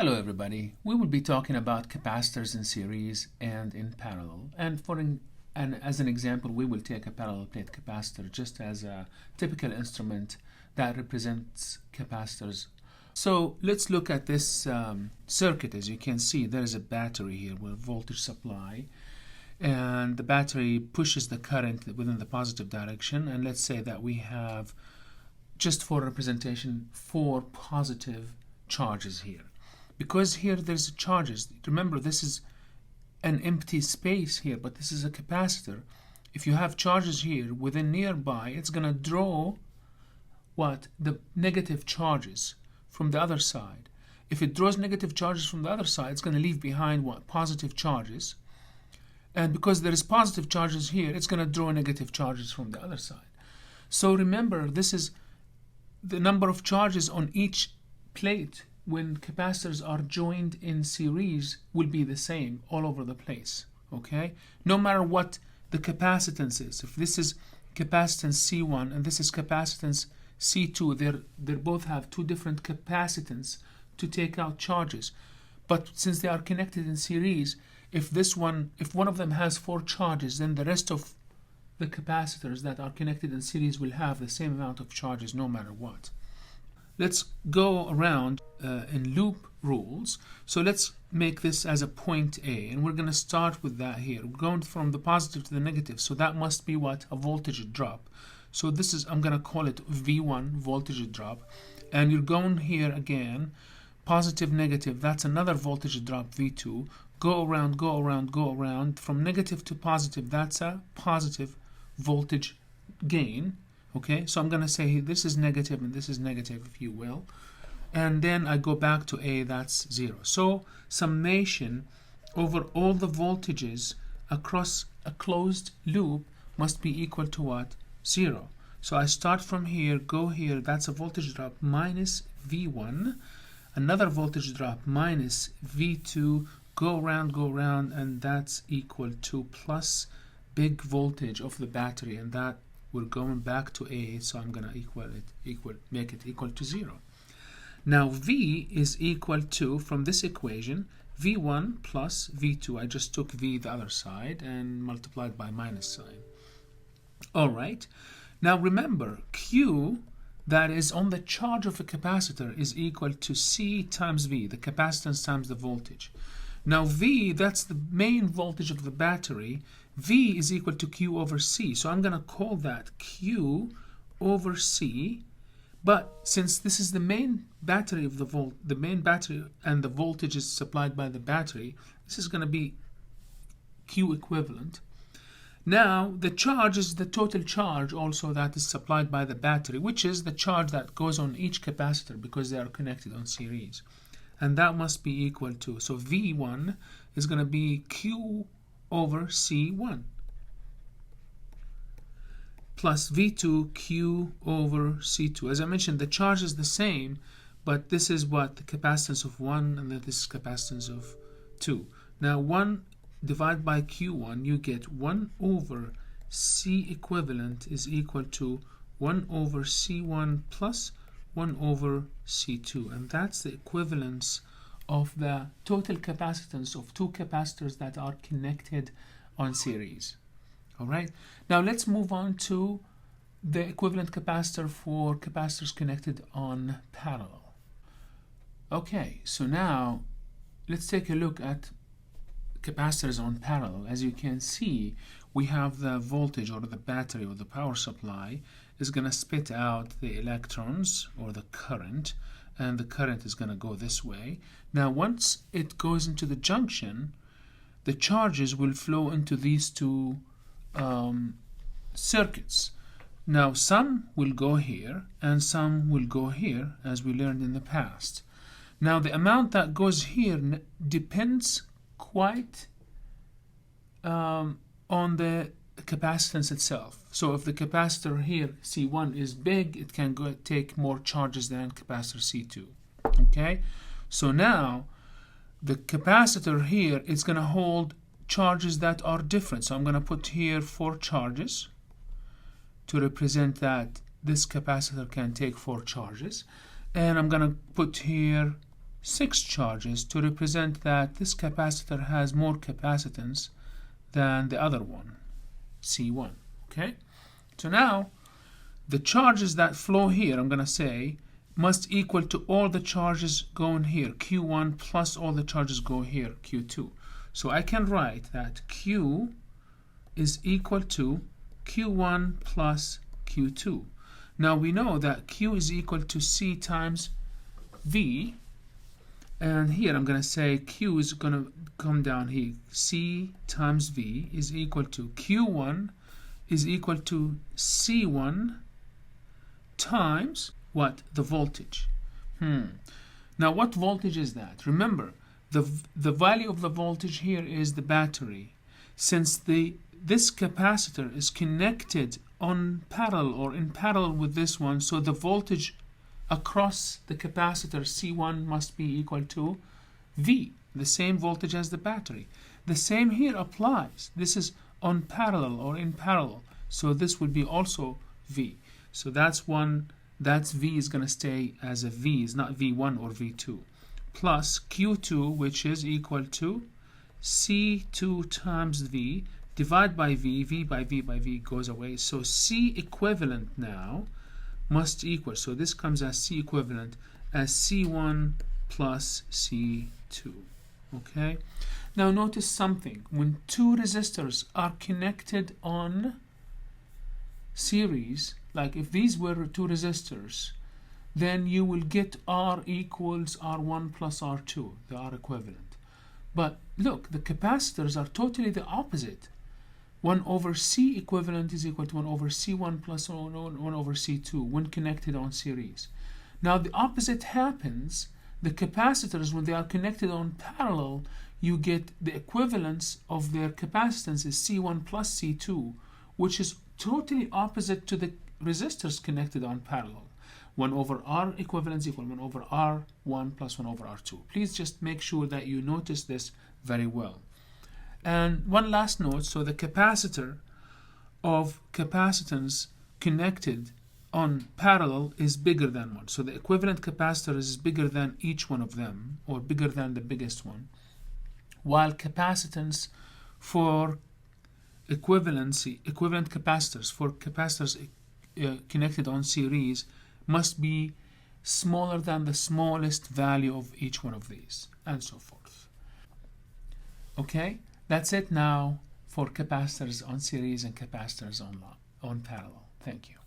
Hello everybody. We will be talking about capacitors in series and in parallel. And as an example, we will take a parallel plate capacitor just as a typical instrument that represents capacitors. So let's look at this circuit. As you can see, there is a battery here with voltage supply, and the battery pushes the current within the positive direction. And let's say that we have, just for representation, 4 positive charges here. Because here there's charges. Remember, this is an empty space here, but this is a capacitor. If you have charges here within nearby, it's going to draw what? The negative charges from the other side. If it draws negative charges from the other side, it's going to leave behind what? Positive charges. And because there is positive charges here, it's going to draw negative charges from the other side. So remember, this is the number of charges on each plate when capacitors are joined in series will be the same all over the place. Okay, no matter what the capacitance is. If this is capacitance C1 and this is capacitance C2, they both have two different capacitance to take out charges. But since they are connected in series, if one of them has 4 charges, then the rest of the capacitors that are connected in series will have the same amount of charges no matter what. Let's go around in loop rules. So let's make this as a point A, and we're going to start with that here. We're going from the positive to the negative, so that must be what? A voltage drop. So this is, I'm going to call it V1, voltage drop. And you're going here again, positive, negative, that's another voltage drop, V2. Go around, go around, go around. From negative to positive, that's a positive voltage gain. Okay, so I'm going to say this is negative and this is negative, if you will. And then I go back to A, that's 0. So summation over all the voltages across a closed loop must be equal to what? 0. So I start from here, go here, that's a voltage drop minus V1, another voltage drop minus V2, go around, and that's equal to plus big voltage of the battery, and that we're going back to A, so I'm going to make it equal to 0. Now V is equal to, from this equation, V1 plus V2. I just took V the other side and multiplied by minus sign. Alright, now remember, Q that is on the charge of a capacitor is equal to C times V, the capacitance times the voltage. Now V, that's the main voltage of the battery. V is equal to Q over C. So I'm going to call that Q over C. But since this is the main battery of the main battery and the voltage is supplied by the battery, this is going to be Q equivalent. Now the charge is the total charge also that is supplied by the battery, which is the charge that goes on each capacitor because they are connected on series. And that must be equal to, so V1 is going to be Q over C1 plus V2 Q over C2. As I mentioned, the charge is the same, but this is what? The capacitance of 1, and then this is capacitance of 2. Now 1 divided by Q1, you get 1 over C equivalent is equal to 1 over C1 plus 1 over C2, and that's the equivalence of the total capacitance of 2 capacitors that are connected on series. Alright, now let's move on to the equivalent capacitor for capacitors connected on parallel. Okay, so now let's take a look at capacitors on parallel. As you can see, we have the voltage, or the battery, or the power supply is going to spit out the electrons or the current, and the current is going to go this way. Now once it goes into the junction, the charges will flow into these two circuits. Now some will go here and some will go here, as we learned in the past. Now the amount that goes here depends quite on the capacitance itself. So if the capacitor here, C1, is big, it can take more charges than capacitor C2. Okay, so now the capacitor here is going to hold charges that are different. So I'm going to put here 4 charges to represent that this capacitor can take 4 charges. And I'm going to put here 6 charges to represent that this capacitor has more capacitance than the other one, C1. Okay? So now, the charges that flow here, I'm going to say, must equal to all the charges going here, Q1 plus all the charges go here, Q2. So I can write that Q is equal to Q1 plus Q2. Now we know that Q is equal to C times V, and here I'm going to say Q is going to come down here. C times V is equal to Q1 is equal to C1 times what? The voltage. Now what voltage is that? Remember, the value of the voltage here is the battery. Since this capacitor is connected on parallel or in parallel with this one, so the voltage across the capacitor C1 must be equal to V, the same voltage as the battery. The same here applies. This is on parallel or in parallel, so this would be also V. So that's V is going to stay as a V, is not V1 or V2, plus Q2, which is equal to C2 times V, divide by V, V by V by V goes away. So C equivalent now must equal, so this comes as C equivalent as C1 plus C2. Okay? Now notice something. When two resistors are connected on series, like if these were two resistors, then you will get R equals R1 plus R2. They are equivalent. But look, the capacitors are totally the opposite. 1 over C equivalent is equal to 1 over C1 plus 1 over C2 when connected on series. Now the opposite happens. The capacitors, when they are connected on parallel, you get the equivalence of their capacitance is C1 plus C2, which is totally opposite to the resistors connected on parallel. 1 over R equivalent is equal to 1 over R1 plus 1 over R2. Please just make sure that you notice this very well. And one last note, so the capacitor of capacitance connected on parallel is bigger than 1. So the equivalent capacitor is bigger than each one of them, or bigger than the biggest one, while capacitance for equivalent capacitors, for capacitors connected on series, must be smaller than the smallest value of each one of these, and so forth. Okay, that's it now for capacitors on series and capacitors on parallel. Thank you.